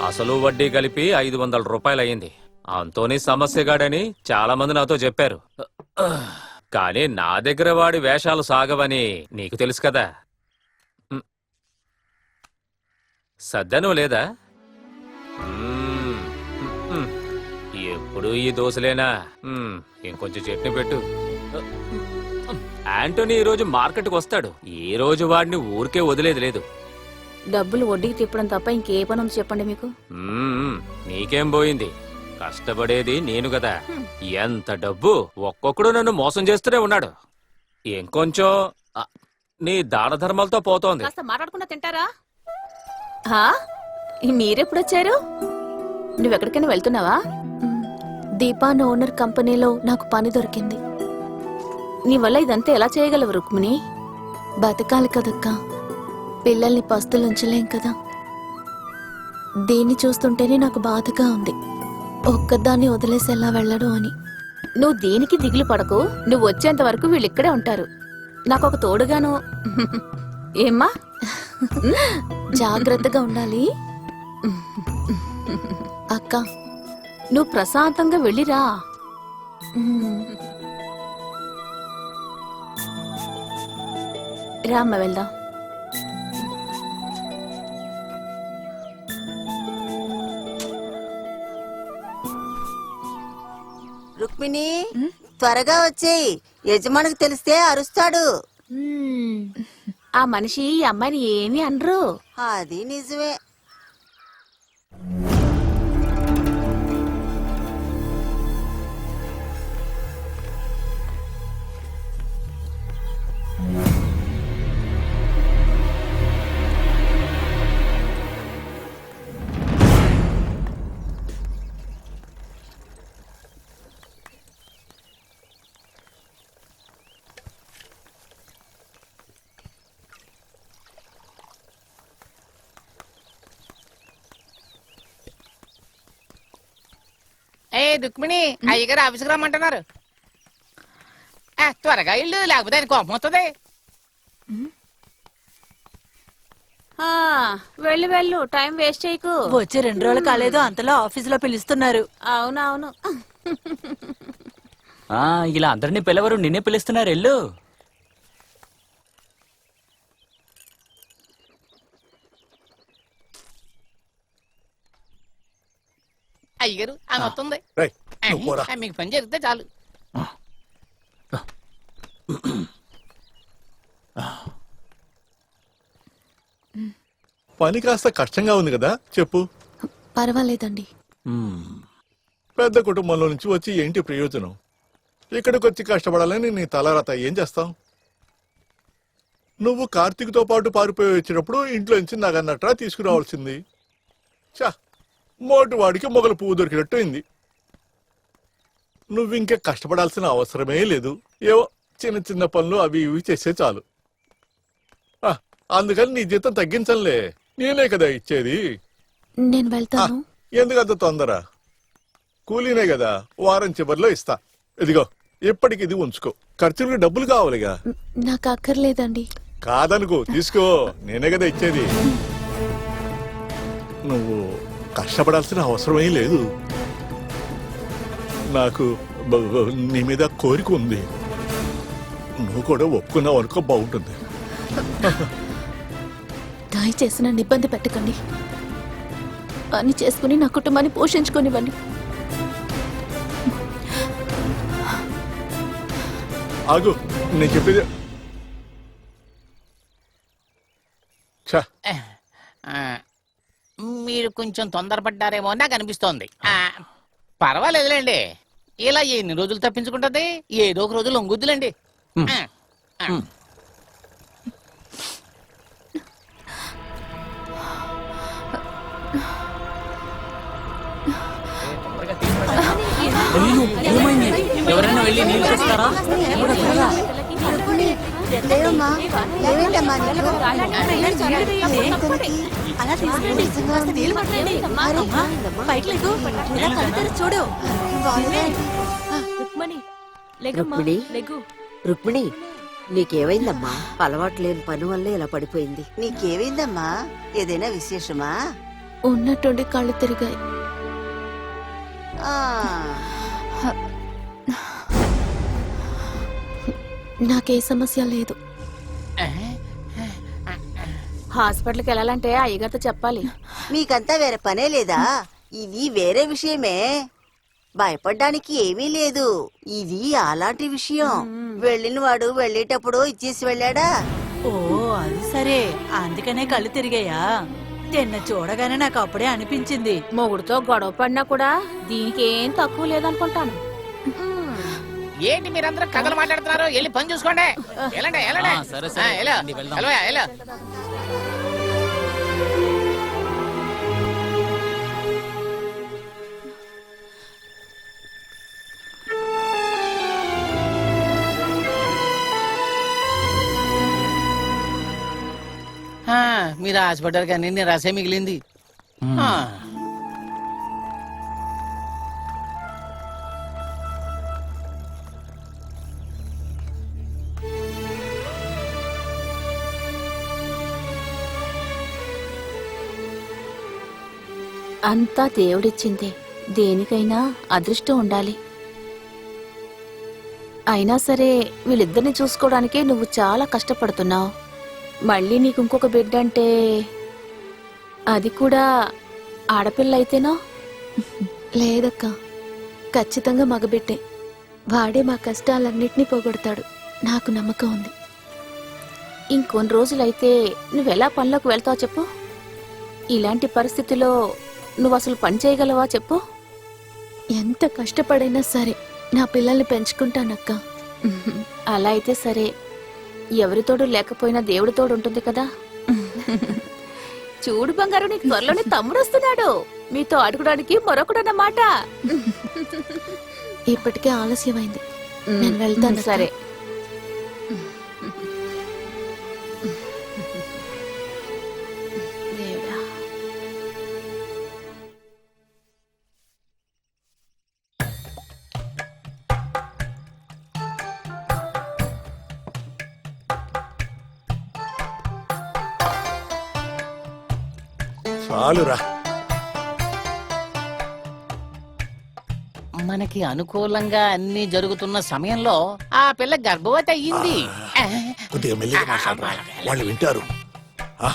అసలు వడ్డీ కలిపి 500 రూపాయలు అయింది. అంతోని సమస్యగాడని చాలా మంది నాతో చెప్పారు. కానీ నా దగ్గర వాడి వేషాలు సాగవని నీకు తెలుసు కదా. సద్దను లేదా? ఎప్పుడు ఈ దోశలేనా? ఇంకొంచెం చట్నీ పెట్టు. యాంటోనీ ఈ రోజు మార్కెట్కి వస్తాడు. ఈ రోజు వాడిని ఊరికే వదిలేది లేదు. డబ్బులు వడ్డీకి తిప్పడం తప్ప ఇంకే పని ఉంది చెప్పండి మీకు? నీకేం పోయింది? కష్టపడేది నేను కదా. ఎంత డబ్బు! ఒక్కొక్కడు నన్ను మోసం చేస్తూనే ఉన్నాడు. ఇంకొంచెం నీ దాన ధర్మాలతో పోతోంది. కాస్త మాట్లాడకుండా తింటారా? మీరెప్పుడొచ్చారు? నువ్వెక్కడికైనా వెళ్తున్నావా? దీపాన్ ఓనర్ కంపెనీలో నాకు పని దొరికింది. నీ వల్ల ఇదంతా ఎలా చేయగలవు రుక్మిణి? బతకాలి కదక్కా, పిల్లల్ని పస్తులుంచలేం కదా. దీన్ని చూస్తుంటేనే నాకు బాధగా ఉంది, ఒక్కదాన్ని వదిలేసి ఎలా వెళ్ళడం అని. నువ్వు దేనికి దిగులు పడకు. నువ్వు వచ్చేంత వరకు వీళ్ళిక్కడే ఉంటారు. నాకొక తోడుగాను. ఏమ్మా? జాగ్రత్తగా ఉండాలి అక్క. నువ్వు ప్రశాంతంగా వెళ్ళిరా. రామ్మ వెళ్దాం. రుక్మిణి, త్వరగా వచ్చేయి. యజమానికి తెలిస్తే అరుస్తాడు. ఆ మనిషి ఈ అమ్మాయిని ఏమీ అనరు. అది నిజమే. రుక్మిణి, అయ్యగారు ఆఫీస్కి రమ్మంటున్నారు. త్వరగా ఇల్లు, లేకపోతే ఆయన కోపం వస్తుంది. వెళ్ళు వెళ్ళు, టైం వేస్ట్ చేయకు. వచ్చి 2 రోజులు కాలేదు, అంతలో ఆఫీసులో పిలుస్తున్నారు. అవునవును. ఇలా అందరినీ పిలవరు, నిన్నే పిలుస్తున్నారు. ఎల్లు. అయ్యగారు ఆమె వస్తుంది. మీకు పని జరిగితే చాలు. పని కాస్త కష్టంగా ఉంది కదా, చెప్పు. పర్వాలేదండి. పెద్ద కుటుంబంలో నుంచి వచ్చి ఏంటి ప్రయోజనం? ఇక్కడికి వచ్చి కష్టపడాలని నీ తలరాత. ఏం చేస్తావు? నువ్వు కార్తీక్తో పాటు పారిపోయి వచ్చినప్పుడు ఇంట్లో నుంచి నగన్నట్రా తీసుకురావాల్సింది. చా, మోటు వాడికి మొగలు పువ్వు దొరికినట్టు అయింది. నువ్వింకే కష్టపడాల్సిన అవసరమే లేదు. ఏవో చిన్న చిన్న పనులు అవి ఇవి చేస్తే చాలు. అందుకని నీ జీతం తగ్గించలే, నేనే కదా ఇచ్చేది. నేను వెళ్తాను. ఎందుకంత తొందర? కూలీనే కదా, వారం చివరిలో ఇస్తా. ఇదిగో, ఇప్పటికి ఇది ఉంచుకో. ఖర్చులకు డబ్బులు కావాలిగా. నాకు అక్కర్లేదండి. కాదనుకో, తీసుకో, నేనే కదా ఇచ్చేది. నువ్వు కష్టపడాల్సిన అవసరమే లేదు. నాకు నీ మీద కోరిక ఉంది. నువ్వు కూడా ఒప్పుకున్నావు అనుకో, బాగుంటుంది. దయచేసి నన్ను ఇబ్బంది పెట్టకండి. పని చేసుకుని నా కుటుంబాన్ని పోషించుకోనివ్వండి. ఆగు, నేను చెప్పేది. మీరు కొంచెం తొందరపడ్డారేమో నాకు అనిపిస్తోంది. పర్వాలేదులేండి, ఇలా ఎన్ని రోజులు తప్పించుకుంటది? ఏదో ఒక రోజు లొంగుద్దులేండి. ఎవరైనా వెళ్ళి నీళ్ళు తెస్తారా? రుక్మిణి, నీకేమైందమ్మా? అలవాటు లేని పని వల్లే ఇలా పడిపోయింది. నీకేమైందమ్మా? ఏదైనా విశేషమా? ఉన్నట్టుండి కళ్ళు తిరిగాయి. ఆ, నాకే సమస్య లేదు. హాస్పిటల్కి వెళ్ళాలంటే అయ్యగారితో చెప్పాలి. మీకంతా వేరే పనే లేదా? ఇది వేరే విషయమే. భయపడ్డానికి ఏమీ లేదు. ఇది అలాంటి విషయం. వెళ్ళిన వాడు వెళ్ళేటప్పుడు ఇచ్చేసి వెళ్ళాడా? ఓ అది సరే, అందుకనే కళ్ళు తిరిగాయా? నిన్న చూడగానే నాకు అప్పుడే అనిపించింది. మొగుడుతో గొడవ పడినా కూడా దీనికి ఏం తక్కువ లేదనుకుంటాను. ఏంటి మీరందరూ కథలు మాట్లాడుతున్నారు? వెళ్ళి పని చూసుకోండి. వెళ్ళండి వెళ్ళండి. ఆ, సరే, సరే. వెళ్ళు. రండి, వెళ్దాం. వెళ్ళు, వెళ్ళు. మీరు ఆశపడ్డారు కానీ నేను రసే మిగిలింది. ఆ. అంతా దేవుడిచ్చిందే. దేనికైనా అదృష్టం ఉండాలి. అయినా సరే వీళ్ళిద్దరిని చూసుకోవడానికి నువ్వు చాలా కష్టపడుతున్నావు. మళ్ళీ నీకు ఇంకొక బిడ్డ అంటే అది కూడా ఆడపిల్ల అయితేనా? లేదక్క, ఖచ్చితంగా మగబిడ్డే. వాడే మా కష్టాలన్నిటినీ పోగొడతాడు. నాకు నమ్మకం ఉంది. ఇంకొన్ని రోజులైతే నువ్వెలా పనిలోకి వెళ్తావు చెప్పు? ఇలాంటి పరిస్థితిలో నువ్వు అసలు పని చేయగలవా చెప్పు? ఎంత కష్టపడైనా సరే నా పిల్లల్ని పెంచుకుంటానక్క. అలా అయితే సరే. ఎవరితోడు లేకపోయినా దేవుడి తోడు ఉంటుంది కదా. చూడు బంగారు, నీకు త్వరలోనే తమ్ముడు వస్తున్నాడు. మీతో అడుగుడానికి మరొకడన్నమాట. ఇప్పటికే ఆలస్యమైంది. నేను వెళ్తాను. సరే. దేవుడా. చాలురా. మనకి అనుకూలంగా అన్ని జరుగుతున్న సమయంలో ఆ పిల్ల గర్భవతి అయ్యింది. కొద్దిగా మెల్లిగా మాట్లాడరా, వాళ్ళు వింటారు. ఆ,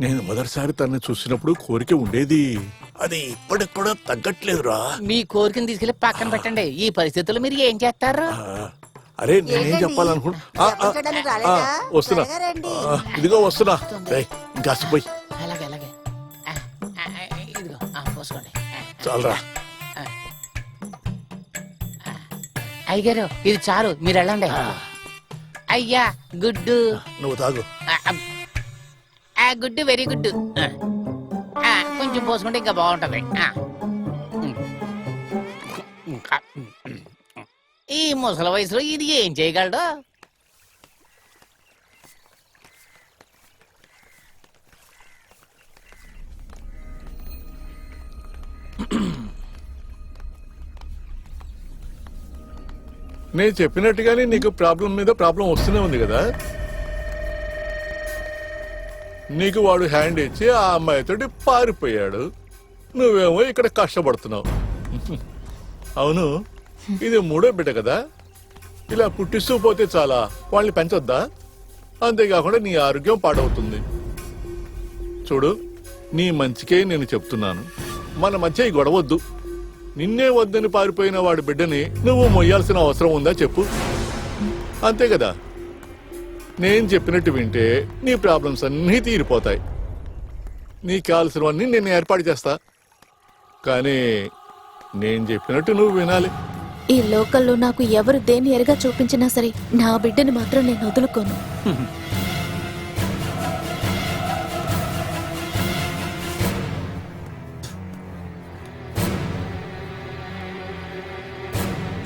నేను మొదటిసారి తనని చూసినప్పుడు కోరిక ఉండేది. అది ఇప్పటికి కూడా తగ్గట్లేదురా. మీ కోరికను తీసుకెళ్లి పక్కన పెట్టండి. ఈ పరిస్థితుల్లో మీరు ఏం చేస్తారు? అరే నేనేం ఏంటండి? చెప్పాలనుకుంటా చెప్పడానికి రాలేదా? వస్తున్నా. త్వరగా రండి. ఇదిగో వస్తున్నా. గసిపోయి అలాగే అలాగే. ఇదిగో పోసుకోండి. చాలరా. అయ్యగారు ఇది చాలు, మీరు వెళ్ళండి. అయ్యా గుడ్డు. నువ్వు తాగు. గుడ్డు వెరీ గుడ్. కొంచెం పోసుకుంటే ఇంకా బాగుంటది. ఈ ముసలి వయసులో ఇది ఏం చేయగలడు? నేను చెప్పినట్టుగానే నీకు ప్రాబ్లం మీద ప్రాబ్లం వస్తూనే ఉంది కదా. నీకు వాడు హ్యాండ్ ఇచ్చి ఆ అమ్మాయితోటి పారిపోయాడు. నువ్వేమో ఇక్కడ కష్టపడుతున్నావు. అవును, ఇది మూడో బిడ్డ కదా. ఇలా పుట్టిస్తూ పోతే చాలా వాళ్ళని పెంచొద్దా? అంతేకాకుండా నీ ఆరోగ్యం పాడవుతుంది. చూడు, నీ మంచికే నేను చెప్తున్నాను. మన మధ్య ఈ గొడవద్దు. నిన్నే వద్దని పారిపోయిన వాడి బిడ్డని నువ్వు మొయ్యాల్సిన అవసరం ఉందా చెప్పు? అంతే కదా. నేను చెప్పినట్టు వింటే నీ ప్రాబ్లమ్స్ అన్నీ తీరిపోతాయి. నీకు కావాల్సినవన్నీ నేను ఏర్పాటు చేస్తా. కానీ నేను చెప్పినట్టు నువ్వు వినాలి. ఈ లోకల్లో నాకు ఎవరు దేన్ని ఎరగా చూపించినా సరే నా బిడ్డని మాత్రం నేను వదులుకోను.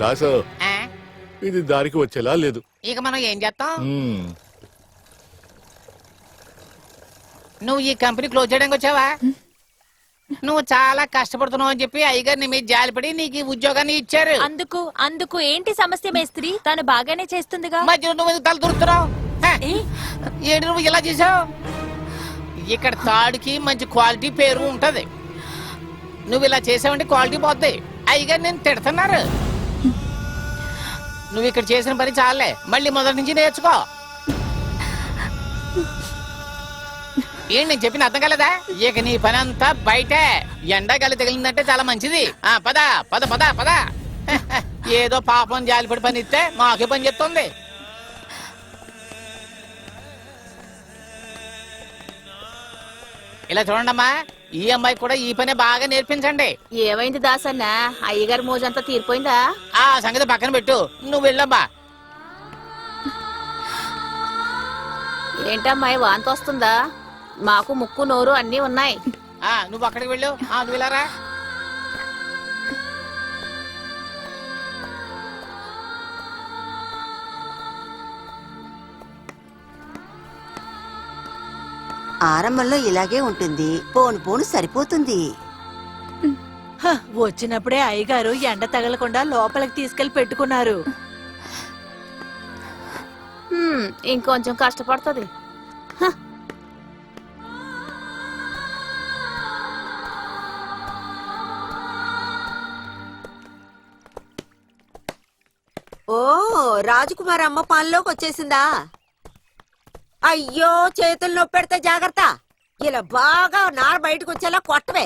దాసు, ఆ? ఇది దారికి వచ్చేలా లేదు. ఇక మనం ఏం చేస్తాం? ఉమ్, నువ్వు ఈ కంపెనీ క్లోజ్ చేయడానికి వచ్చావా? నువ్వు చాలా కష్టపడుతున్నావు అని చెప్పి అయ్యగారు నీ మీద జాలిపడి నీకు ఈ ఉద్యోగాన్ని ఇచ్చారు. అందుకు ఏంటి సమస్య మేస్త్రి? తను బాగానే చేస్తుందిగా. మధ్యలో నువ్వు ఎందుకు తల దొరుకుతున్నావు? ఏంటి నువ్వు ఇలా చేసావు? ఇక్కడ తాడుకి మంచి క్వాలిటీ పేరు ఉంటది. నువ్వు ఇలా చేసావంటే క్వాలిటీ పోద్ది. అయ్యగారు నేను తిడుతున్నారు. నువ్వు ఇక్కడ చేసిన పని చాలే, మళ్ళీ మొదటి నుంచి నేర్చుకో. ఏంటి నేను చెప్పిన అర్థం కలదా? ఇక నీ పని అంతా బయటే. ఎండాగాలి తగిలిందంటే చాలా మంచిది. పద పద పద పద. ఏదో పాపం జాలిపడి పని ఇస్తే మాకే పని చెప్తుంది. ఇలా చూడండమ్మా, ఈ అమ్మాయి కూడా ఈ పని బాగా నేర్పించండి. ఏమైంది దాసన్న? అయ్యగారి మోజంతా తీరిపోయిందా? ఆ సంగతి పక్కన పెట్టు, నువ్వు వెళ్ళమ్మా. ఏంటమ్మాయి వాంతి వస్తుందా? మాకు ముక్కు నోరు అన్నీ ఉన్నాయి. నువ్వు అక్కడికి వెళ్ళు. నువ్వు వెళ్ళారా? ఆరంభంలో ఇలాగే ఉంటుంది, పోను పోను సరిపోతుంది. హ, వచ్చినప్పుడే అయ్యగారు ఎండ తగలకుండా లోపలికి తీసుకెళ్లి పెట్టుకున్నారు. ఇంకొంచెం కష్టపడుతుంది. ఓ, రాజకుమార్ అమ్మ పనిలోకి వచ్చేసిందా? అయ్యో, చేతులు నొప్పి పెడితే జాగ్రత్త. ఇలా బాగా నార బయటకు వచ్చేలా కొట్టవే.